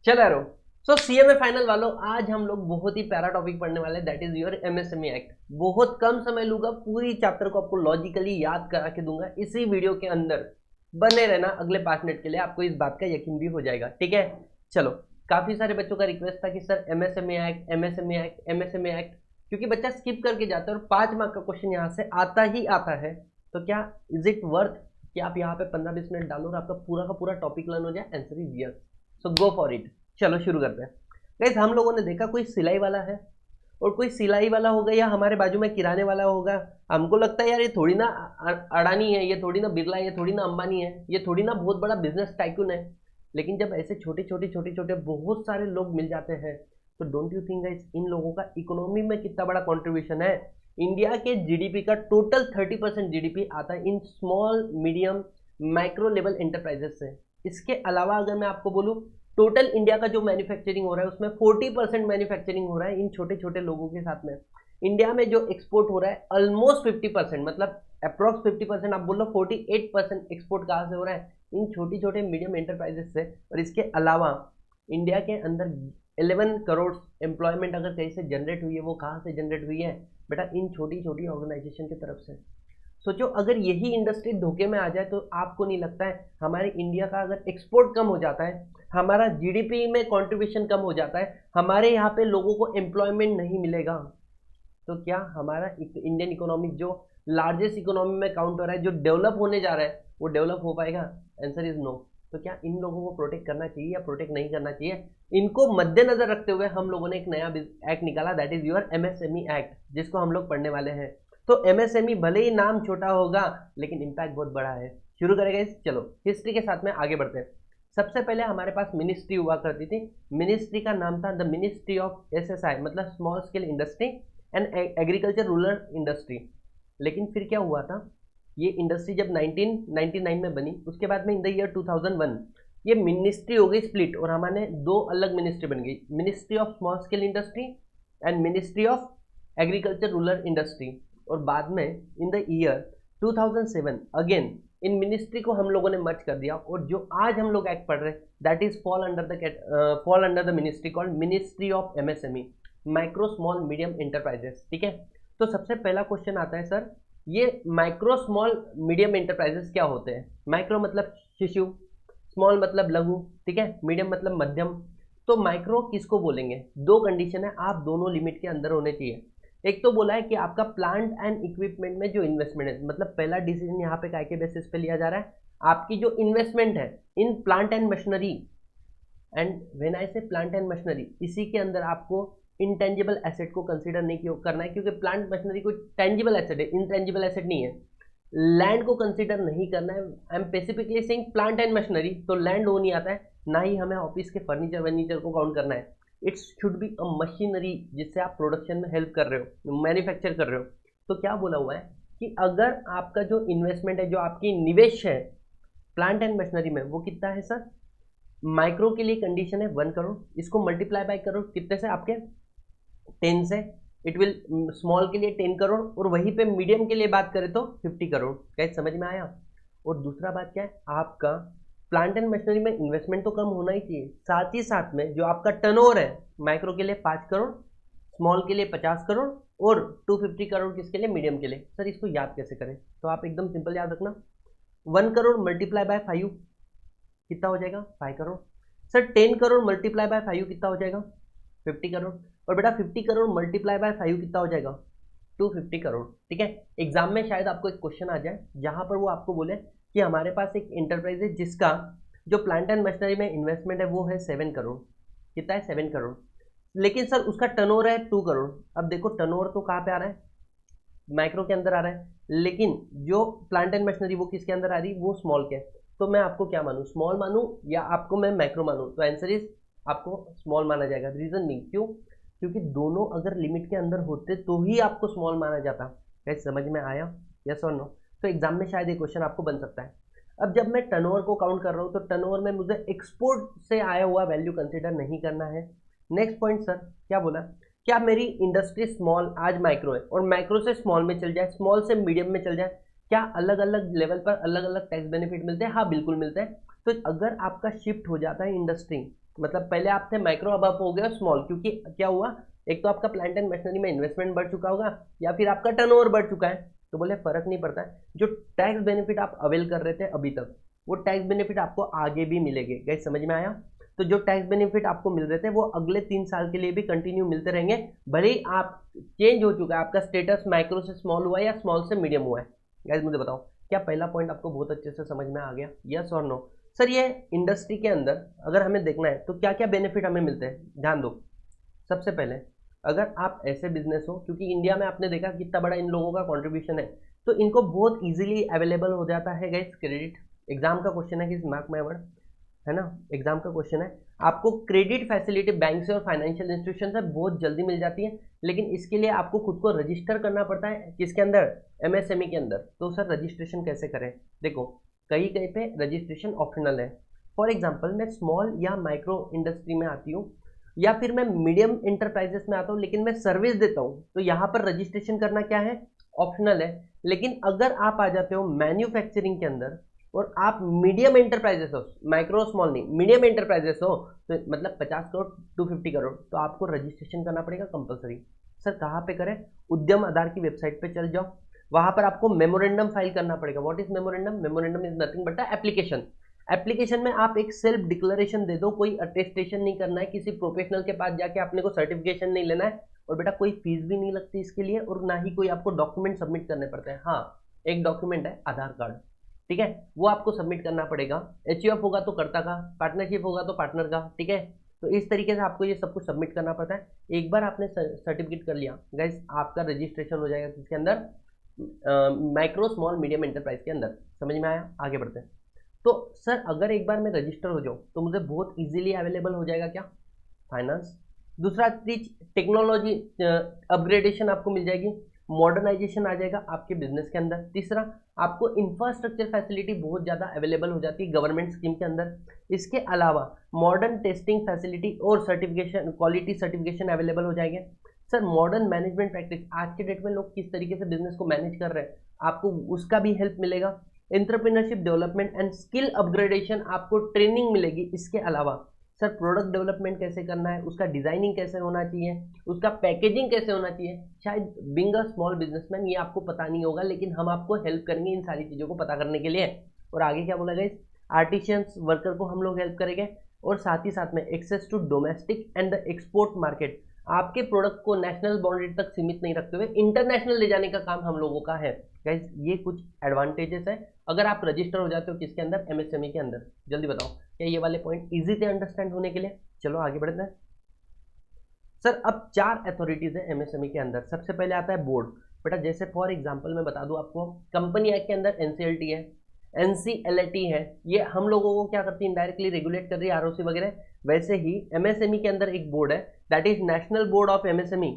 चल रहा सो CMA final वालों, आज हम लोग बहुत ही प्यारा टॉपिक पढ़ने वाले हैं, that is your MSME act. बहुत कम समय लूंगा, पूरी चैप्टर को आपको लॉजिकली याद करा के दूंगा इसी वीडियो के अंदर। बने रहना अगले 5 मिनट के लिए, आपको इस बात का यकीन भी हो जाएगा। ठीक है, चलो। काफी सारे बच्चों का रिक्वेस्ट था कि sir MSME act, MSME act, MSME act, क्योंकि बच्चा स्किप करके जाता है और 5 मार्क का क्वेश्चन यहाँ से आता ही आता है। तो क्या इज इट वर्थ कि आप यहाँ पे 15-20 मिनट डालो और आपका पूरा का पूरा टॉपिक लर्न हो जाए? Answer is yes. So go for it. चलो शुरू करते हैं। गाइस, हम लोगों ने देखा कोई सिलाई वाला है और कोई सिलाई वाला होगा या हमारे बाजू में किराने वाला होगा। हमको लगता है यार ये थोड़ी ना अडानी है, ये थोड़ी ना बिरला है, ये थोड़ी ना अंबानी है, ये थोड़ी ना बहुत बड़ा बिजनेस टाइकून है। लेकिन जब ऐसे छोटे छोटे छोटे छोटे बहुत सारे लोग मिल जाते हैं तो don't you think guys in लोगों का इकोनॉमी में कितना बड़ा कंट्रीब्यूशन है। इंडिया के जीडीपी का टोटल 30% जीडीपी आता है in small medium micro level enterprises से। इसके अलावा अगर मैं आपको बोलूं, टोटल इंडिया का जो मैन्युफैक्चरिंग हो रहा है उसमें 40% मैन्युफैक्चरिंग हो रहा है इन छोटे छोटे लोगों के साथ में। इंडिया में जो एक्सपोर्ट हो रहा है ऑलमोस्ट 50%, मतलब अप्रॉक्स 50%, आप बोल लो 48% एक्सपोर्ट कहाँ से हो रहा है? इन छोटी छोटे मीडियम एंटरप्राइजेस से। और इसके अलावा इंडिया के अंदर 11 करोड़ एम्प्लॉयमेंट अगर कहीं से जनरेट हुई है, वो कहाँ से जनरेट हुई है बेटा? इन छोटी छोटी ऑर्गेनाइजेशन की तरफ से। सोचो अगर यही इंडस्ट्री धोखे में आ जाए तो आपको नहीं लगता है हमारे इंडिया का अगर एक्सपोर्ट कम हो जाता है, हमारा जीडीपी में कंट्रीब्यूशन कम हो जाता है, हमारे यहाँ पे लोगों को एम्प्लॉयमेंट नहीं मिलेगा, तो क्या हमारा इंडियन इकोनॉमी जो लार्जेस्ट इकोनॉमी में काउंट हो रहा है, जो डेवलप होने जा रहा है, वो डेवलप हो पाएगा? Answer is no. तो क्या इन लोगों को प्रोटेक्ट करना चाहिए या प्रोटेक्ट नहीं करना चाहिए? इनको मद्देनजर रखते हुए हम लोगों ने एक नया एक्ट निकाला, that is your MSME act, जिसको हम लोग पढ़ने वाले हैं। तो एमएसएमई भले ही नाम छोटा होगा लेकिन इम्पैक्ट बहुत बड़ा है। शुरू करेंगे इस, चलो हिस्ट्री के साथ में आगे बढ़ते हैं। सबसे पहले हमारे पास मिनिस्ट्री हुआ करती थी। मिनिस्ट्री का नाम था द मिनिस्ट्री ऑफ एसएसआई, मतलब small scale industry and agriculture rural industry. लेकिन फिर क्या हुआ था, ये इंडस्ट्री जब 1999 में बनी, उसके बाद में इन द ईयर 2001 ये मिनिस्ट्री हो गई स्प्लिट और हमारे दो अलग मिनिस्ट्री बन गई, ministry of small scale industry and ministry of agriculture rural industry. और बाद में in the year 2007 again in ministry को हम लोगों ने मर्ज कर दिया और जो आज हम लोग एक्ट पढ़ रहे हैं that is fall under the ministry called ministry of MSME, micro small medium enterprises. ठीक है, तो सबसे पहला क्वेश्चन आता है सर, ये माइक्रो स्मॉल मीडियम एंटरप्राइजेस क्या होते हैं? माइक्रो मतलब शिशु, स्मॉल मतलब लघु, ठीक है, मीडियम मतलब मध्यम। तो माइक्रो किसको बोलेंगे? दो कंडीशन है, आप दोनों लिमिट के अंदर होने चाहिए। एक तो बोला है कि आपका प्लांट एंड इक्विपमेंट में जो इन्वेस्टमेंट है, मतलब पहला डिसीजन यहाँ पे काय के बेसिस पे लिया जा रहा है, आपकी जो इन्वेस्टमेंट है in plant and machinery, and when I से प्लांट एंड मशीनरी, इसी के अंदर आपको इंटेंजिबल एसेट को कंसीडर नहीं करना है, क्योंकि प्लांट मशीनरी कोई टेंजिबल एसेट है, इंटेंजिबल एसेट नहीं है। लैंड को कंसीडर नहीं करना है। I am specifically saying plant and machinery, तो लैंड वो नहीं आता है, ना ही हमें ऑफिस के फर्नीचर को काउंट करना है। It's should be a machinery जिससे आप प्रोडक्शन में हेल्प कर रहे हो, मैन्युफैक्चर कर रहे हो। तो क्या बोला हुआ है कि अगर आपका जो इन्वेस्टमेंट है, जो आपकी निवेश है प्लांट एंड मशीनरी में, वो कितना है सर? माइक्रो के लिए कंडीशन है 1 करोड़, इसको मल्टीप्लाई बाय करो कितने से? आपके 10 से। इट विल स्मॉल के लिए 10 करोड़ और वहीं पे मीडियम के लिए बात करें तो 50 करोड़। क्या समझ में आया? और दूसरा बात क्या है, आपका प्लांट एंड मशीनरी में इन्वेस्टमेंट तो कम होना ही चाहिए, साथ ही साथ में जो आपका टर्नओवर है, माइक्रो के लिए 5 करोड़, स्मॉल के लिए 50 करोड़ और 250 करोड़ किसके लिए? मीडियम के लिए। सर इसको याद कैसे करें? तो आप एकदम सिंपल याद रखना, 1 करोड़ मल्टीप्लाई बाय 5 कितना हो जाएगा? 5 crore. Sir 10 crore multiply by 5 कितना हो जाएगा? 50 करोड़। और बेटा 50 करोड़ मल्टीप्लाई बाय 5 कितना हो जाएगा? 250 करोड़। ठीक है, एग्जाम में शायद आपको एक क्वेश्चन आ जाए जहां पर वो आपको बोले कि हमारे पास एक एंटरप्राइज है जिसका जो प्लांट एंड मशीनरी में इन्वेस्टमेंट है वो है 7 करोड़। कितना है? 7 करोड़। लेकिन सर उसका टर्नओवर है 2 करोड़। अब देखो टर्नओवर तो कहाँ पे आ रहा है? माइक्रो के अंदर आ रहा है, लेकिन जो प्लांट एंड मशीनरी वो किसके अंदर आ रही? वो स्मॉल के। तो मैं आपको क्या मानूं, स्मॉल मानूं या आपको मैं माइक्रो मानूं? तो आंसर इज आपको स्मॉल माना जाएगा। रीजन नहीं, क्यों? क्योंकि दोनों अगर लिमिट के अंदर होते तो ही आपको स्मॉल माना जाता। कैसे समझ में आया? यस और नो? तो एग्जाम में शायद ये क्वेश्चन आपको बन सकता है। अब जब मैं टर्नओवर को काउंट कर रहा हूँ तो टर्नओवर में मुझे एक्सपोर्ट से आया हुआ वैल्यू कंसिडर नहीं करना है। नेक्स्ट पॉइंट सर क्या बोला, क्या मेरी इंडस्ट्री स्मॉल आज माइक्रो है और माइक्रो से स्मॉल में चल जाए, स्मॉल से मीडियम में चल जाए, क्या अलग अलग लेवल पर अलग अलग टैक्स बेनिफिट मिलते हैं? हाँ बिल्कुल मिलते हैं। तो अगर आपका शिफ्ट हो जाता है इंडस्ट्री मतलब पहले आप थे माइक्रो, अब आप हो गया स्मॉल, क्योंकि क्या हुआ, एक तो आपका प्लांट एंड मशीनरी में इन्वेस्टमेंट बढ़ चुका होगा या फिर आपका टर्नओवर बढ़ चुका है, तो बोले फर्क नहीं पड़ता है, जो टैक्स बेनिफिट आप अवेल कर रहे थे अभी तक, वो टैक्स बेनिफिट आपको आगे भी मिलेंगे। गाइस समझ में आया? तो जो टैक्स बेनिफिट आपको मिल रहे थे वो अगले 3 साल के लिए भी कंटिन्यू मिलते रहेंगे, भले ही आप चेंज हो चुका है, आपका स्टेटस माइक्रो से स्मॉल हुआ है या स्मॉल से मीडियम हुआ है। गाइस मुझे बताओ, क्या पहला पॉइंट आपको बहुत अच्छे से समझ में आ गया, यस और नो? सर ये इंडस्ट्री के अंदर अगर हमें देखना है तो क्या क्या बेनिफिट हमें मिलते हैं, ध्यान दो। सबसे पहले अगर आप ऐसे बिजनेस हो, क्योंकि इंडिया में आपने देखा कितना बड़ा इन लोगों का कंट्रीब्यूशन है, तो इनको बहुत इजीली अवेलेबल हो जाता है गाइस क्रेडिट। एग्जाम का क्वेश्चन है कि मार्क माय वर्ड, है ना, एग्जाम का क्वेश्चन है, आपको क्रेडिट फैसिलिटी बैंक से और फाइनेंशियल इंस्टीट्यूशन से बहुत जल्दी मिल जाती है, लेकिन इसके लिए आपको खुद को रजिस्टर करना पड़ता है, किसके अंदर, एमएसएमई के अंदर। तो सर रजिस्ट्रेशन कैसे करें? देखो कहीं कहीं पे रजिस्ट्रेशन ऑप्शनल है। फॉर एग्जाम्पल मैं स्मॉल या माइक्रो इंडस्ट्री में आती हूँ या फिर मैं मीडियम इंटरप्राइजेस में आता हूँ लेकिन मैं सर्विस देता हूँ, तो यहाँ पर रजिस्ट्रेशन करना क्या है, ऑप्शनल है। लेकिन अगर आप आ जाते हो मैन्युफैक्चरिंग के अंदर और आप मीडियम एंटरप्राइजेस हो, माइक्रो स्मॉल नहीं, मीडियम एंटरप्राइजेस हो, तो मतलब 50 करोड़ 250 करोड़, तो आपको रजिस्ट्रेशन करना पड़ेगा कंपलसरी। सर कहाँ पे करें? उद्यम आधार की वेबसाइट पे चल जाओ, वहां पर आपको मेमोरेंडम फाइल करना पड़ेगा। What is memorandum? Memorandum is nothing but application. Application में आप एक सेल्फ डिक्लेरेशन दे दो, कोई अटेस्टेशन नहीं करना है, किसी प्रोफेशनल के पास जाके आपने को सर्टिफिकेशन नहीं लेना है, और बेटा कोई फीस भी नहीं लगती इसके लिए, और ना ही कोई आपको डॉक्यूमेंट सबमिट करने पड़ते हैं। हाँ, एक डॉक्यूमेंट है आधार कार्ड, ठीक है, वो आपको सबमिट करना पड़ेगा। एचयूएफ होगा तो कर्ता का, पार्टनरशिप होगा तो पार्टनर का, ठीक है। तो इस तरीके से आपको ये सब कुछ सबमिट करना पड़ता है। एक बार आपने सर्टिफिकेट कर लिया गाइस, आपका रजिस्ट्रेशन हो जाएगा किसके अंदर, माइक्रो स्मॉल मीडियम एंटरप्राइज के अंदर। समझ में आया? आगे बढ़ते हैं। तो सर अगर एक बार मैं रजिस्टर हो जाऊँ तो मुझे बहुत इजीली अवेलेबल हो जाएगा क्या, फाइनेंस। दूसरा चीज, टेक्नोलॉजी अपग्रेडेशन आपको मिल जाएगी, मॉडर्नाइजेशन आ जाएगा आपके बिजनेस के अंदर। तीसरा, आपको इंफ्रास्ट्रक्चर फैसिलिटी बहुत ज़्यादा अवेलेबल हो जाती है गवर्नमेंट स्कीम के अंदर। इसके अलावा मॉडर्न टेस्टिंग फैसिलिटी और सर्टिफिकेशन, क्वालिटी सर्टिफिकेशन अवेलेबल हो जाएंगे। सर मॉडर्न मैनेजमेंट प्रैक्टिस, आज के डेट में लोग किस तरीके से बिजनेस को मैनेज कर रहे हैं, आपको उसका भी हेल्प मिलेगा। Entrepreneurship development and skill upgradation, आपको ट्रेनिंग मिलेगी। इसके अलावा सर प्रोडक्ट डेवलपमेंट कैसे करना है, उसका डिजाइनिंग कैसे होना चाहिए, उसका पैकेजिंग कैसे होना चाहिए, शायद बिंग अ स्मॉल बिजनेसमैन ये आपको पता नहीं होगा, लेकिन हम आपको हेल्प करेंगे इन सारी चीज़ों को पता करने के लिए। और आगे क्या बोला गया, आर्टिशियंस वर्कर को हम लोग हेल्प करेंगे, और साथ ही साथ में access to domestic and the export market, आपके प्रोडक्ट को नेशनल बाउंड्री तक सीमित नहीं रखते हुए इंटरनेशनल ले जाने का काम हम लोगों का है। गाइस ये कुछ एडवांटेजेस है अगर आप रजिस्टर हो जाते हो किसके अंदर, एमएसएमई के अंदर। जल्दी बताओ क्या ये वाले पॉइंट इजी थे अंडरस्टैंड होने के लिए? चलो आगे बढ़ते हैं। सर अब 4 अथॉरिटीज है एमएसएमई के अंदर। सबसे पहले आता है बोर्ड। बेटा जैसे फॉर एग्जांपल मैं बता दूं आपको, कंपनी एक्ट के अंदर एनसीएलटी है, एनसीएलटी है, ये हम लोगों को क्या करती है, इनडायरेक्टली रेगुलेट कर रही है, आरओसी वगैरह। वैसे ही एमएसएमई के अंदर एक बोर्ड है, that is national board of MSME,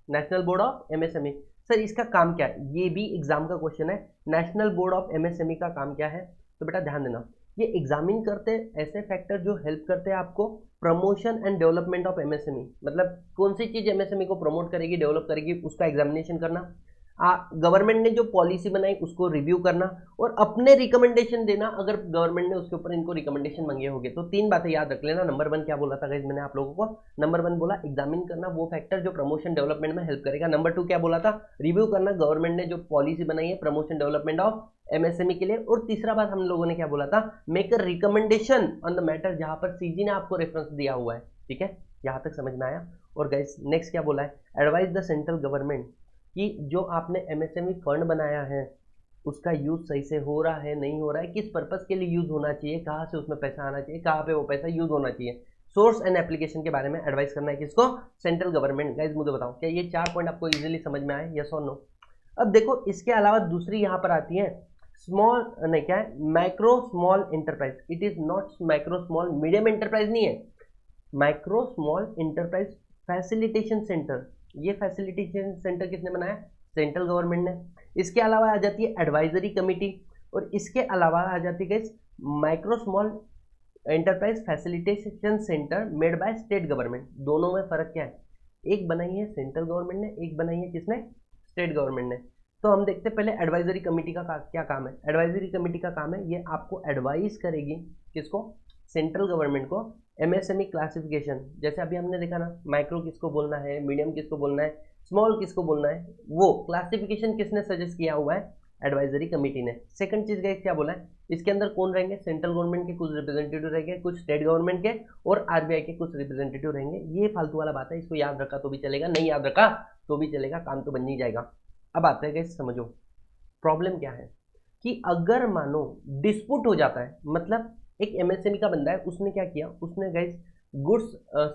national board of MSME. Sir इसका काम क्या है, ये भी एग्जाम का क्वेश्चन है, नेशनल बोर्ड ऑफ एमएसएमई का काम क्या है? तो बेटा ध्यान देना, ये एग्जामिन करते हैं ऐसे फैक्टर जो हेल्प करते हैं आपको promotion and development of MSME, मतलब कौन सी चीज एमएसएमई को प्रमोट करेगी, डेवलप करेगी, उसका एग्जामिनेशन करना, गवर्नमेंट ने जो पॉलिसी बनाई उसको रिव्यू करना, और अपने रिकमेंडेशन देना अगर गवर्नमेंट ने उसके ऊपर इनको रिकमेंडेशन मांगे होंगे। तो 3 बातें याद रख लेना। नंबर 1 क्या बोला था गाइस मैंने आप लोगों को, नंबर 1 बोला एग्जामिन करना वो फैक्टर जो प्रमोशन डेवलपमेंट में हेल्प करेगा। नंबर 2 क्या बोला था, रिव्यू करना गवर्नमेंट ने जो पॉलिसी बनाई है प्रमोशन डेवलपमेंट ऑफ एमएसएमई के लिए। और तीसरा बात हम लोगों ने क्या बोला था, make a recommendation on the matter, जहां पर सीजी ने आपको रेफरेंस दिया हुआ है। ठीक है, यहां तक समझ में आया? और गाइस नेक्स्ट क्या बोला है, एडवाइज द सेंट्रल गवर्नमेंट कि जो आपने एमएसएमई फंड बनाया है उसका यूज सही से हो रहा है नहीं हो रहा है, किस पर्पस के लिए यूज होना चाहिए, कहाँ से उसमें पैसा आना चाहिए, कहाँ पे वो पैसा यूज होना चाहिए, सोर्स एंड एप्लीकेशन के बारे में एडवाइस करना है किसको, सेंट्रल गवर्नमेंट। गाइस मुझे बताओ क्या ये 4 पॉइंट आपको इजीली समझ में आए, यस और नो? अब देखो इसके अलावा दूसरी यहाँ पर आती है स्मॉल, नहीं क्या है, micro small enterprise. It is not micro small medium enterprise नहीं है, micro small enterprise facilitation centre. ये फैसिलिटेशन सेंटर किसने बनाया, सेंट्रल गवर्नमेंट ने। इसके अलावा आ जाती है एडवाइजरी कमेटी, और इसके अलावा आ जाती है micro small enterprise facilitation centre made by state government. दोनों में फर्क क्या है, एक बनाई है सेंट्रल गवर्नमेंट ने, एक बनाई है किसने, स्टेट गवर्नमेंट ने। तो हम देखते हैं पहले एडवाइजरी कमेटी का क्या काम है। एडवाइजरी कमेटी का काम है ये आपको एडवाइस करेगी किसको, सेंट्रल गवर्नमेंट को, एमएसएमई क्लासिफिकेशन, जैसे अभी हमने देखा ना, माइक्रो किसको बोलना है, मीडियम किसको बोलना है, स्मॉल किसको बोलना है, वो क्लासिफिकेशन किसने सजेस्ट किया हुआ है, एडवाइजरी कमेटी ने। सेकंड चीज गाइस क्या बोला है, इसके अंदर कौन रहेंगे, सेंट्रल गवर्नमेंट के कुछ रिप्रेजेंटेटिव रहेंगे, कुछ स्टेट गवर्नमेंट के और आरबीआई के कुछ रिप्रेजेंटेटिव रहेंगे। ये फालतू वाला बात है, इसको याद रखा तो भी चलेगा, नहीं याद रखा तो भी चलेगा, काम तो बन ही जाएगा। अब आते हैं गाइस, समझो प्रॉब्लम क्या है कि अगर मानो डिस्प्यूट हो जाता है, मतलब एक एमएसएमई का बंदा है, उसने क्या किया, उसने गाइस गुड्स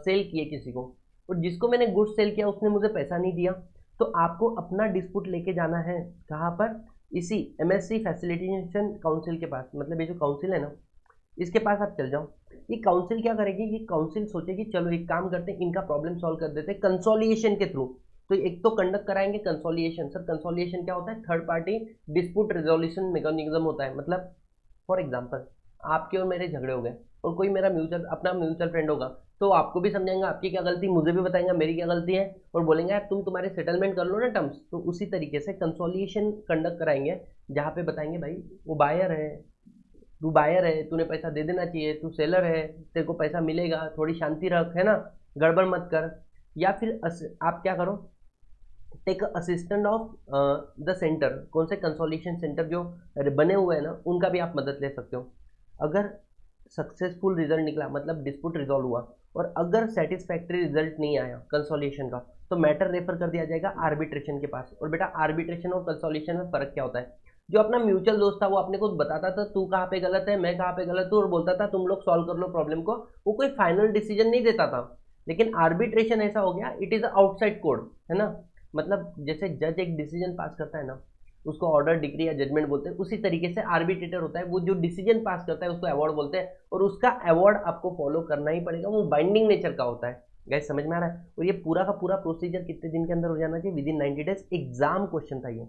सेल किए किसी को, और जिसको मैंने गुड्स सेल किया उसने मुझे पैसा नहीं दिया, तो आपको अपना डिस्प्यूट लेके जाना है कहाँ पर, इसी एमएससी फैसिलिटेशन काउंसिल के पास। मतलब ये जो काउंसिल है ना, इसके पास आप चल जाओ। ये काउंसिल क्या करेगी, ये काउंसिल सोचेगी चलो एक काम करते हैं, इनका प्रॉब्लम सॉल्व कर देते हैं कंसोलिएशन के थ्रू। तो एक तो कंडक्ट कराएंगे कंसोलिएशन। सर कंसोलिएशन क्या होता है, third party dispute resolution mechanism होता है। मतलब फॉर एग्जांपल आपके और मेरे झगड़े हो गए, और कोई मेरा म्यूचुअल फ्रेंड होगा, तो आपको भी समझाएंगे आपकी क्या गलती, मुझे भी बताएंगे मेरी क्या गलती है, और बोलेंगे यार तुम तुम्हारे सेटलमेंट कर लो ना टर्म्स। तो उसी तरीके से कंसोलिएशन कंडक्ट कराएंगे, जहाँ पे बताएंगे भाई वो बायर है, तू बायर है, तूने पैसा दे देना चाहिए, तू सेलर है, तेरे को पैसा मिलेगा, थोड़ी शांति रख, है ना, गड़बड़ मत कर। या फिर आप क्या करो, take assistant of the centre, कौन से कंसोलिएशन सेंटर जो बने हुए हैं ना, उनका भी आप मदद ले सकते हो। अगर सक्सेसफुल रिजल्ट निकला, मतलब डिस्प्यूट रिजॉल्व हुआ, और अगर सेटिस्फैक्ट्री रिजल्ट नहीं आया कंसोलिएशन का, तो मैटर रेफर कर दिया जाएगा आर्बिट्रेशन के पास। और बेटा आर्बिट्रेशन और कंसोलिएशन में फर्क क्या होता है, जो अपना म्यूचुअल दोस्त था वो अपने को बताता था तू कहाँ पे गलत है, मैं कहाँ पे गलत हूँ, और बोलता था तुम लोग सॉल्व कर लो प्रॉब्लम को, वो कोई फाइनल डिसीजन नहीं देता था। लेकिन आर्बिट्रेशन ऐसा हो गया, इट इज आउटसाइड कोड, है ना। मतलब जैसे जज एक डिसीजन पास करता है ना, उसको ऑर्डर डिग्री या जजमेंट बोलते हैं, उसी तरीके से आर्बिट्रेटर होता है, वो जो डिसीजन पास करता है उसको अवार्ड बोलते हैं, और उसका अवार्ड आपको फॉलो करना ही पड़ेगा, वो बाइंडिंग नेचर का होता है। गाइस समझ में आ रहा है। और ये पूरा का पूरा प्रोसीजर कितने दिन के अंदर हो जाना चाहिए, with in 90 days. Exam question था ये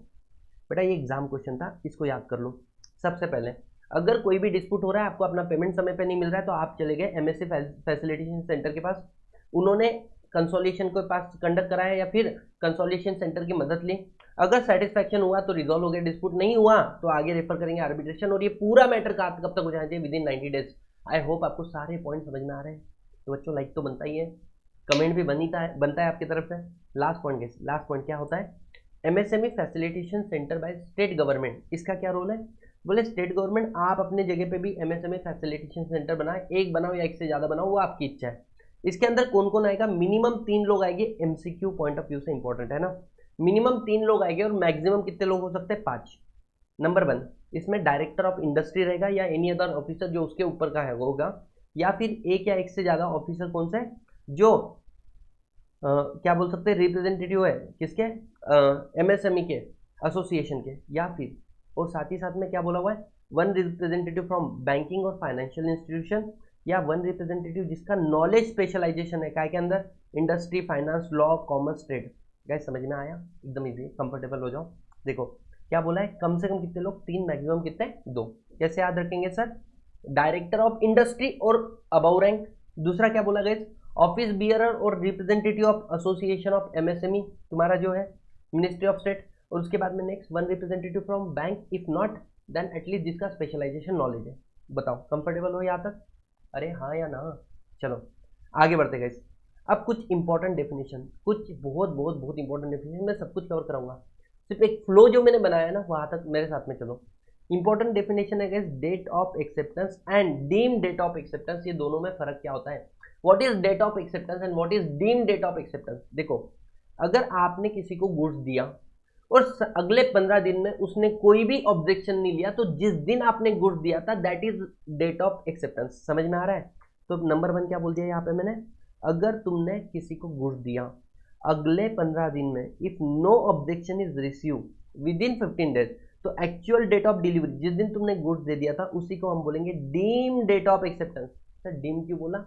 बेटा, ये एग्जाम क्वेश्चन था, इसको याद कर लो। सबसे पहले अगर कोई भी डिस्प्यूट हो रहा है, आपको अपना पेमेंट समय पे नहीं मिल रहा है, तो आप चले गए एमएससी फैसिलिटेशन सेंटर के पास, उन्होंने कंसोलिएशन के पास कंडक्ट कराया, या फिर कंसोलिएशन सेंटर की मदद ली। अगर सेटिस्फैक्शन हुआ तो रिजॉल्व हो गया, डिस्प्यूट नहीं हुआ तो आगे रेफर करेंगे आर्बिट्रेशन। और ये पूरा मैटर कब तक हो जाना चाहिए, with in 90 days. I hope आपको सारे पॉइंट समझ में आ रहे हैं। तो बच्चों लाइक तो बनता ही है, कमेंट भी बनता है आपकी तरफ से। लास्ट पॉइंट क्या होता है, MSME facilitation centre by state government, इसका क्या रोल है, बोले स्टेट गवर्नमेंट आप अपने जगह पे भी एमएसएमई फैसिलिटेशन सेंटर बनाए, एक बनाओ या एक से ज़्यादा बनाओ, वो आपकी इच्छा है। इसके अंदर कौन कौन आएगा, मिनिमम 3 लोग आएंगे, एमसीक्यू पॉइंट ऑफ व्यू से इंपॉर्टेंट है ना। मिनिमम 3 लोग आएंगे, और मैक्सिमम कितने लोग हो सकते हैं, 5। नंबर 1, इसमें डायरेक्टर ऑफ इंडस्ट्री रहेगा, या एनी अदर ऑफिसर जो उसके ऊपर का है होगा, या फिर एक या एक से ज़्यादा ऑफिसर कौन से जो क्या बोल सकते हैं, रिप्रेजेंटेटिव है किसके, एमएसएमई के एसोसिएशन के, या फिर, और साथ ही साथ में क्या बोला हुआ है, 1 रिप्रेजेंटेटिव फ्रॉम बैंकिंग और फाइनेंशियल इंस्टीट्यूशन, या 1 रिप्रेजेंटेटिव जिसका नॉलेज स्पेशलाइजेशन है काय के अंदर, industry, finance, law, commerce, trade. Guys समझ में आया, एकदम इजी, कंफर्टेबल हो जाओ। देखो क्या बोला है, कम से कम कितने लोग, 3, मैक्सिमम कितने, 2। कैसे याद रखेंगे सर, डायरेक्टर ऑफ इंडस्ट्री और अबव रैंक। दूसरा क्या बोला गया, ऑफिस बियरर और representative of association of MSME, तुम्हारा जो है मिनिस्ट्री ऑफ स्टेट। और उसके बाद में next 1 representative from bank, if not then at least जिसका स्पेशलाइजेशन नॉलेज है। बताओ कंफर्टेबल हो यहाँ तक, अरे हाँ या ना। चलो आगे बढ़ते गए। अब कुछ इंपॉर्टेंट डेफिनेशन, कुछ बहुत बहुत बहुत इंपॉर्टेंट डेफिनेशन, मैं सब कुछ कवर कराऊंगा, सिर्फ एक फ्लो जो मैंने बनाया है ना वहाँ तक मेरे साथ में चलो। इंपॉर्टेंट डेफिनेशन है guys, date of acceptance and deem date of acceptance, ये दोनों में फर्क क्या होता है, what is date of acceptance and what is deem date of acceptance. देखो अगर आपने किसी को गुड्स दिया और अगले 15 दिन में उसने कोई भी ऑब्जेक्शन नहीं लिया, तो जिस दिन आपने गुड्स दिया था that is date of acceptance. समझ में आ रहा है। तो नंबर 1 क्या बोल दिया यहाँ पे मैंने, अगर तुमने किसी को गुड्स दिया अगले 15 दिन में, if no objection is receive within 15 days, तो एक्चुअल डेट ऑफ डिलीवरी जिस दिन तुमने गुड्स दे दिया था उसी को हम बोलेंगे deem date of acceptance. Sir deem क्यों बोला,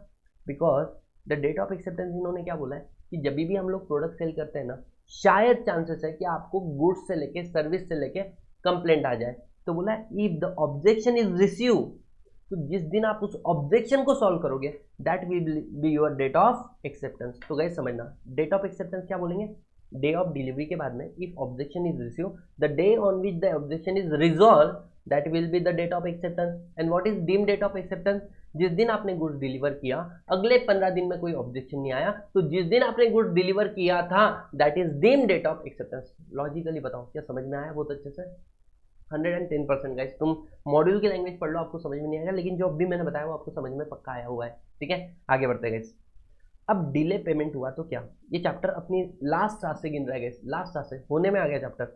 because the date of acceptance इन्होंने क्या बोला है कि जब भी हम लोग प्रोडक्ट सेल करते हैं ना, शायद चांसेस है कि आपको गुड्स से लेके सर्विस से लेके कंप्लेंट आ जाए, तो बोला if the objection is receive, तो जिस दिन आप उस ऑब्जेक्शन को सॉल्व करोगे that will be your date of acceptance. तो गाइस समझना, डेट ऑफ एक्सेप्टेंस क्या बोलेंगे, डे ऑफ डिलीवरी के बाद में if objection is receive, the day on which the objection is resolve, that will be the date of acceptance. And what is deem date of acceptance, जिस दिन आपने goods deliver किया अगले 15 दिन में कोई ऑब्जेक्शन नहीं आया, तो जिस दिन आपने गुड्स डिलीवर किया था that is deemed date of acceptance. Logically बताओ क्या समझ में आया बहुत अच्छे से? 110% गाइस, तुम मॉड्यूल की लैंग्वेज पढ़ लो, आपको समझ में नहीं आएगा, लेकिन जो अभी मैंने बताया वो आपको समझ में पक्का आया हुआ है। ठीक है, आगे बढ़ते हैं गाइस। अब डिले पेमेंट हुआ तो क्या, ये चैप्टर अपनी लास्ट साथ से गिन रहा है गाइस, लास्ट साथ से होने में आ गया chapter.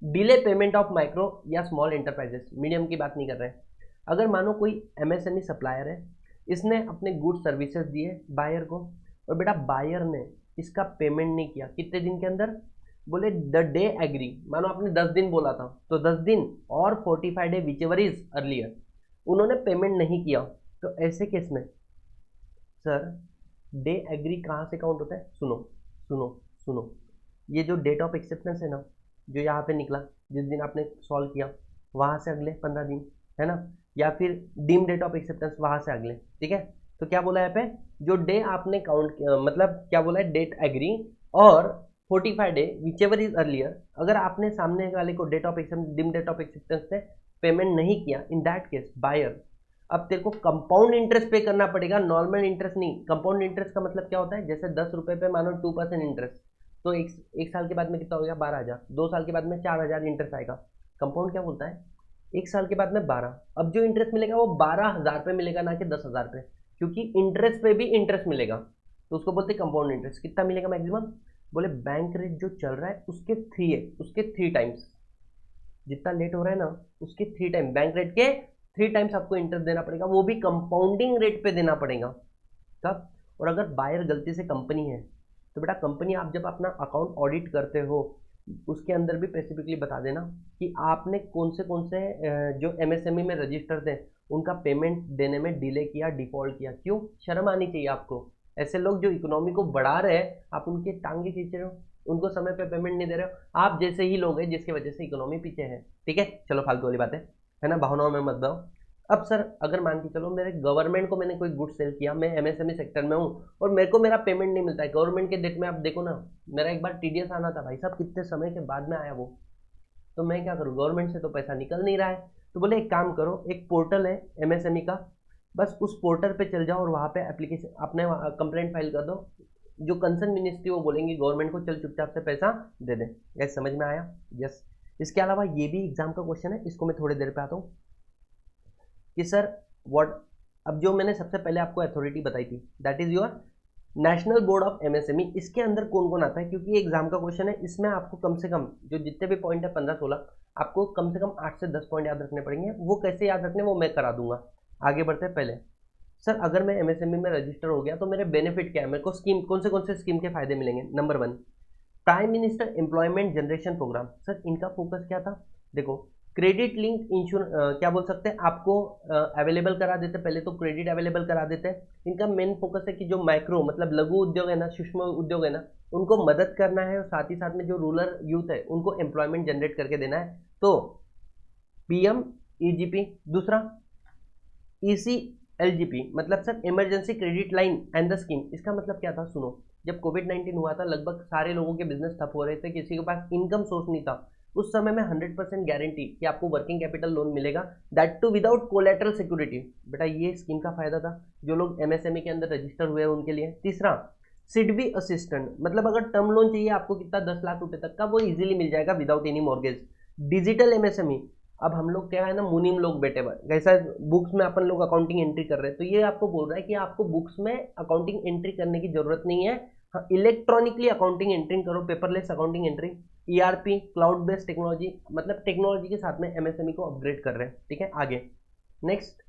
Delay payment of micro या स्मॉल एंटरप्राइजेस, मीडियम की बात नहीं कर रहे हैं। अगर मानो कोई एमएसएमई सप्लायर है, इसने अपने गुड सर्विसेज दिए बायर को, और बेटा बायर ने इसका पेमेंट नहीं किया कितने दिन के अंदर, बोले द डे एग्री, मानो आपने 10 दिन बोला था तो 10 दिन और 45 day whichever is earlier, उन्होंने पेमेंट नहीं किया, तो ऐसे केस में सर डे एग्री कहाँ से काउंट होता है? सुनो सुनो सुनो, ये जो डेट ऑफ एक्सेप्टेंस है ना, जो यहाँ पे निकला जिस दिन आपने सॉल्व किया, वहाँ से अगले 15 दिन है ना, या फिर डीम डेट ऑफ एक्सेप्टेंस वहाँ से अगले। ठीक है, तो क्या बोला यहाँ पे, जो डे आपने काउंट मतलब क्या बोला है, डेट एग्री और 45 day whichever is earlier, अगर आपने सामने वाले को date of acceptance deem date of acceptance से पेमेंट नहीं किया, इन दैट केस बायर अब तेरे को कंपाउंड इंटरेस्ट पे करना पड़ेगा, नॉर्मल इंटरेस्ट नहीं। कंपाउंड इंटरेस्ट का मतलब क्या होता है, जैसे 10 रुपए पे मानो 2% इंटरेस्ट, तो एक साल के बाद में कितना हो गया, 12,000, 2 साल के बाद में 4,000 इंटरेस्ट आएगा। कंपाउंड क्या बोलता है, एक साल के बाद में 12, अब जो इंटरेस्ट मिलेगा वो 12,000 पे मिलेगा, ना कि 10,000 पे, क्योंकि इंटरेस्ट पे भी इंटरेस्ट मिलेगा, तो उसको बोलते हैं कंपाउंड इंटरेस्ट। कितना मिलेगा मैक्सिमम, बोले बैंक रेट जो चल रहा है उसके 3 है, उसके 3 टाइम्स, जितना लेट हो रहा है ना उसके 3 टाइम, बैंक रेट के 3 टाइम्स आपको इंटरेस्ट देना पड़ेगा, वो भी कंपाउंडिंग रेट पे देना पड़ेगा। तब और अगर बायर गलती से कंपनी है, तो बेटा कंपनी आप जब अपना अकाउंट ऑडिट करते हो उसके अंदर भी स्पेसिफिकली बता देना कि आपने कौन से जो एमएसएमई में रजिस्टर्ड थे उनका पेमेंट देने में डिले किया, डिफॉल्ट किया। क्यों, शर्म आनी चाहिए आपको। ऐसे लोग जो इकोनॉमी को बढ़ा रहे हैं, आप उनके टांगे खींच रहे हो, उनको समय पे पेमेंट नहीं दे रहे हो। आप जैसे ही लोग हैं जिसकी वजह से इकोनॉमी पीछे है। ठीक है, चलो फालतू वाली बात है ना, भावनाओं में मत दो। अब सर अगर मान के चलो मेरे गवर्नमेंट को मैंने कोई गुड सेल किया, मैं एमएसएमई सेक्टर में हूँ और मेरे को मेरा पेमेंट नहीं मिलता है गवर्नमेंट के डेट में, आप देखो ना, मेरा एक बार टीडीएस आना था भाई साहब, कितने समय के बाद में आया वो, तो मैं क्या करूँ, गवर्नमेंट से तो पैसा निकल नहीं रहा है। तो बोले एक काम करो, एक पोर्टल है एमएसएमई का, बस उस पोर्टल पे चल जाओ और वहाँ पे एप्लीकेशन अपने कंप्लेंट फाइल कर दो, जो कंसर्न मिनिस्ट्री वो बोलेंगी गवर्नमेंट को चल चुपचाप से पैसा दे दे। यस, समझ में आया? यस। इसके अलावा ये भी एग्जाम का क्वेश्चन है, इसको मैं थोड़ी देर पे आता हूँ कि सर व्हाट, अब जो मैंने सबसे पहले आपको अथॉरिटी बताई थी that is your national board of MSME, इसके अंदर कौन कौन आता है, क्योंकि ये एग्जाम का क्वेश्चन है, इसमें आपको कम से कम जो जितने भी पॉइंट है 15-16, आपको कम से कम 8 से 10 पॉइंट याद रखने पड़ेंगे। वो कैसे याद रखने, वो मैं करा दूंगा। आगे बढ़ते हैं। पहले सर अगर मैं एमएसएमई में रजिस्टर हो गया तो मेरे बेनिफिट क्या है, मेरे को स्कीम कौन से स्कीम के फायदे मिलेंगे। Number 1, prime minister employment generation programme. Sir इनका फोकस क्या था, देखो क्रेडिट लिंक इंश्योरेंस, क्या बोल सकते हैं, आपको अवेलेबल करा देते, पहले तो क्रेडिट अवेलेबल करा देते हैं। इनका मेन फोकस है कि जो माइक्रो मतलब लघु उद्योग है ना, सूक्ष्म उद्योग है ना, उनको मदद करना है, और साथ ही साथ में जो रूरल यूथ है उनको एम्प्लॉयमेंट जनरेट करके देना है। तो पीएम ईजीपी, दूसरा ECLGP मतलब sir emergency credit line and the scheme. इसका मतलब क्या था, सुनो, जब कोविड-19 हुआ था लगभग सारे लोगों के बिजनेस ठप हो रहे थे, किसी के पास इनकम सोर्स नहीं था, उस समय में 100% गारंटी कि आपको वर्किंग कैपिटल लोन मिलेगा, that too without collateral security. बेटा ये स्कीम का फायदा था जो लोग एमएसएमई के अंदर रजिस्टर हुए हैं उनके लिए। तीसरा, सिडबी असिस्टेंट, मतलब अगर टर्म लोन चाहिए आपको कितना 10 लाख रुपए तक का, वो इजीली मिल जाएगा without any mortgage. Digital MSME, अब हम लोग क्या है ना, मुनीम लोग बैठे हुए जैसा बुक्स में अपन लोग अकाउंटिंग एंट्री कर रहे हैं, तो ये आपको बोल रहा है कि आपको बुक्स में अकाउंटिंग एंट्री करने की जरूरत नहीं है, हाँ इलेक्ट्रॉनिकली अकाउंटिंग एंट्री करो, paperless accounting entry. ERP cloud based technology, मतलब टेक्नोलॉजी के साथ में एमएसएमई को अपग्रेड कर रहे हैं। ठीक है, आगे नेक्स्ट,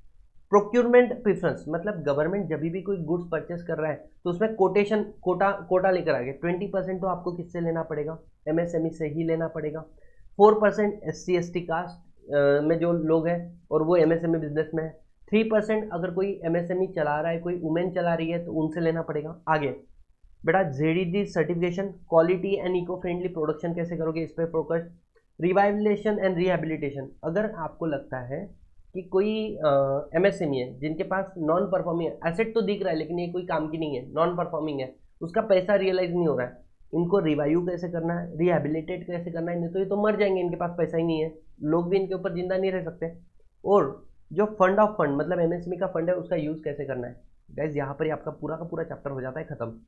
प्रोक्यूरमेंट प्रेफरेंस, मतलब गवर्नमेंट जब भी कोई गुड्स परचेस कर रहा है तो उसमें कोटेशन कोटा लेकर आ गए। 20% तो आपको किससे लेना पड़ेगा, एमएसएमई से ही लेना पड़ेगा। 4% SC ST कास्ट में जो लोग हैं और वो एमएसएमई बिजनेस में है। 3% अगर कोई एमएसएमई चला रहा है, कोई वुमेन चला रही है, तो उनसे लेना पड़ेगा। आगे बेटा ZED certification, quality and eco friendly production कैसे करोगे, इस पर फोकस। रिवाइवलेशन एंड रिहेबिलिटेशन, अगर आपको लगता है कि कोई एमएसएमई है जिनके पास नॉन परफॉर्मिंग एसेट तो दिख रहा है लेकिन ये कोई काम की नहीं है, नॉन परफॉर्मिंग है, उसका पैसा रियलाइज नहीं हो रहा है, इनको रिवाइव कैसे करना है, रिहेबिलिटेट कैसे करना है, नहीं तो ये तो मर जाएंगे, इनके पास पैसा ही नहीं है, लोग भी इनके ऊपर जिंदा नहीं रह सकते। और जो फंड ऑफ फंड मतलब एमएसएमई का फंड है उसका यूज कैसे करना है गाइज, यहाँ पर ही आपका पूरा का पूरा चैप्टर हो जाता है खत्म।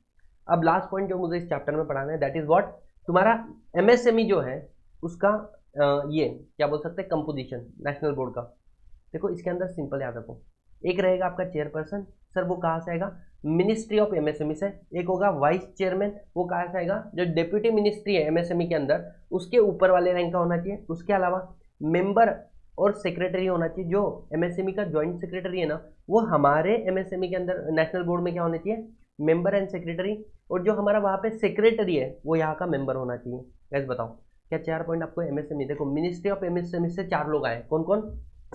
अब लास्ट पॉइंट जो मुझे इस चैप्टर में पढ़ाना है दैट इज व्हाट, तुम्हारा एमएसएमई जो है उसका ये क्या बोल सकते हैं कंपोजिशन नेशनल बोर्ड का। देखो इसके अंदर सिंपल याद रखो, एक रहेगा आपका चेयरपर्सन, सर वो कहाँ से आएगा, मिनिस्ट्री ऑफ एमएसएमई से। एक होगा वाइस चेयरमैन, वो कहाँ से आएगा, जो डेप्यूटी मिनिस्ट्री है एमएसएमई के अंदर उसके ऊपर वाले रैंक का होना चाहिए। उसके अलावा मेंबर और सेक्रेटरी होना चाहिए, जो एमएसएमई का ज्वाइंट सेक्रेटरी है ना वो हमारे एमएसएमई के अंदर नेशनल बोर्ड में क्या होने चाहिए, मेंबर एंड सेक्रेटरी। और जो हमारा वहाँ पे सेक्रेटरी है वो यहाँ का मेंबर होना चाहिए। गैस बताओ क्या 4 पॉइंट आपको एमएसएमई, देखो मिनिस्ट्री ऑफ एमएसएमई से 4 लोग आए, कौन कौन,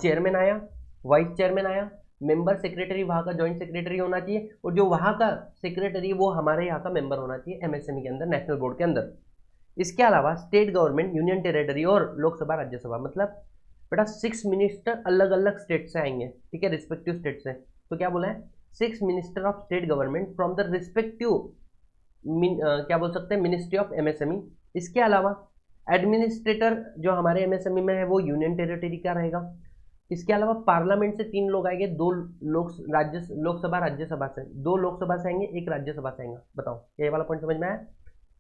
चेयरमैन आया, वाइस चेयरमैन आया, मेंबर सेक्रेटरी वहाँ का ज्वाइंट सेक्रेटरी होना चाहिए, और जो वहाँ का सेक्रेटरी वो हमारे यहाँ का मेंबर होना चाहिए एमएसएमई के अंदर नेशनल बोर्ड के अंदर। इसके अलावा स्टेट गवर्नमेंट, यूनियन टेरिटरी और लोकसभा राज्यसभा, मतलब बेटा 6 मिनिस्टर अलग अलग स्टेट से आएंगे, ठीक है, रिस्पेक्टिव स्टेट से। तो क्या बोला है, 6 minister of state government from the respective क्या बोल सकते हैं मिनिस्ट्री ऑफ एमएसएमई। इसके अलावा एडमिनिस्ट्रेटर जो हमारे एमएसएमई में है वो यूनियन टेरिटरी का रहेगा। इसके अलावा पार्लियामेंट से 3 लोग आएंगे, 2 लोकसभा राज्यसभा से, 2 लोकसभा से आएंगे, 1 राज्यसभा से आएंगे। बताओ ये वाला पॉइंट समझ में आया,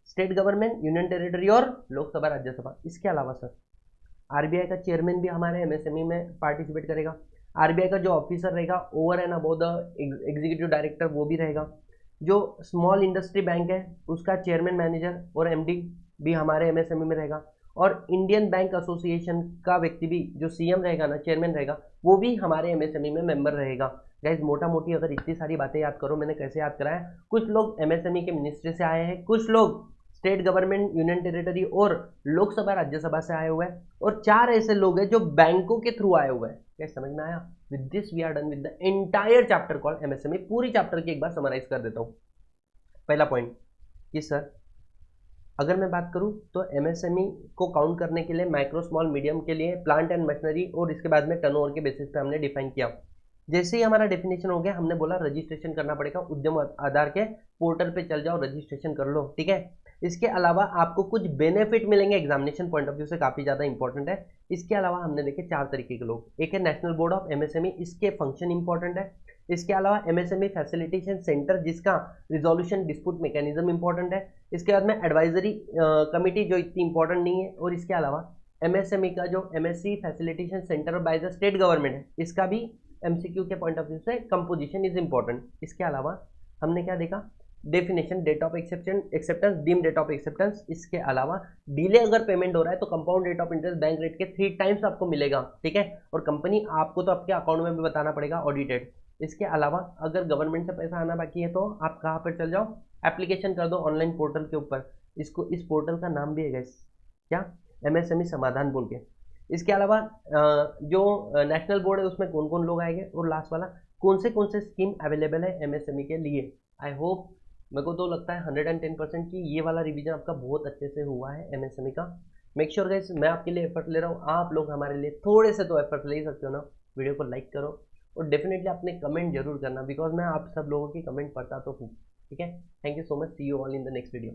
स्टेट गवर्नमेंट, यूनियन टेरिटरी और लोकसभा राज्यसभा। इसके अलावा सर आरबीआई का चेयरमैन भी हमारे एमएसएमई में पार्टिसिपेट करेगा। आरबीआई का जो ऑफिसर रहेगा over and above the executive director वो भी रहेगा। जो स्मॉल इंडस्ट्री बैंक है उसका चेयरमैन, मैनेजर और एमडी भी हमारे एमएसएमई में रहेगा। और इंडियन बैंक एसोसिएशन का व्यक्ति भी जो सीएम रहेगा ना, चेयरमैन रहेगा, वो भी हमारे एमएसएमई में मेंबर रहेगा। गाइज मोटा मोटी अगर इतनी सारी बातें याद करो, मैंने कैसे याद कराया, कुछ लोग एमएसएमई के मिनिस्ट्री से आए हैं, कुछ लोग स्टेट गवर्नमेंट, यूनियन टेरिटरी और लोकसभा राज्यसभा से आए हुए हैं, और 4 ऐसे लोग हैं जो बैंकों के थ्रू आए हुए हैं। क्या समझ में आया? With this we are done with the entire chapter called MSME. पूरी चैप्टर की एक बार समराइज कर देता हूँ। पहला पॉइंट कि सर अगर मैं बात करूं तो एमएसएमई को काउंट करने के लिए माइक्रो स्मॉल मीडियम के लिए प्लांट एंड मशीनरी, और इसके बाद में टर्नओवर के बेसिस पे हमने डिफाइन किया। जैसे ही हमारा डेफिनेशन हो गया हमने बोला रजिस्ट्रेशन करना पड़ेगा, उद्यम आधार के पोर्टल पे चल जाओ, रजिस्ट्रेशन कर लो, ठीक है। इसके अलावा आपको कुछ बेनिफिट मिलेंगे एग्जामिनेशन पॉइंट ऑफ व्यू से, काफ़ी ज़्यादा इंपॉर्टेंट है। इसके अलावा हमने देखे 4 तरीके के लोग, एक है नेशनल बोर्ड ऑफ एमएसएमई, इसके फंक्शन इंपॉर्टेंट है। इसके अलावा एमएसएमई फैसिलिटेशन सेंटर जिसका रिजोल्यूशन डिस्प्यूट मैकेनिज्म इंपॉर्टेंट है। इसके बाद में एडवाइजरी कमिटी जो इतनी इंपॉर्टेंट नहीं है। और इसके अलावा एमएसएमई का जो MSC facilitation centre by the state government है, इसका भी एमसीक्यू के पॉइंट ऑफ व्यू से कंपोजिशन इज इंपॉर्टेंट। इसके अलावा हमने क्या देखा, definition, date of acceptance, deem date of acceptance. इसके अलावा डिले अगर पेमेंट हो रहा है तो compound rate of interest bank rate के 3 टाइम्स आपको मिलेगा, ठीक है। और कंपनी आपको तो आपके अकाउंट में भी बताना पड़ेगा ऑडिटेड। इसके अलावा अगर गवर्नमेंट से पैसा आना बाकी है तो आप कहाँ पर चल जाओ, एप्लीकेशन कर दो ऑनलाइन पोर्टल के ऊपर। इस पोर्टल का नाम भी है गाइस, क्या, एमएसएमई समाधान बोल के। इसके अलावा जो नेशनल बोर्ड है उसमें कौन कौन लोग आएंगे, और लास्ट वाला कौन से स्कीम अवेलेबल है एमएसएमई के लिए। आई होप, मेरे को तो लगता है 110% कि ये वाला रिवीजन आपका बहुत अच्छे से हुआ है एमएसएमई का। मेक श्योर गाइस मैं आपके लिए एफर्ट ले रहा हूँ, आप लोग हमारे लिए थोड़े से तो एफर्ट ले ही सकते हो ना। वीडियो को लाइक करो और डेफिनेटली अपने कमेंट जरूर करना, बिकॉज मैं आप सब लोगों की कमेंट पढ़ता तो हूँ, ठीक है। Thank you so much, see you all in the next video.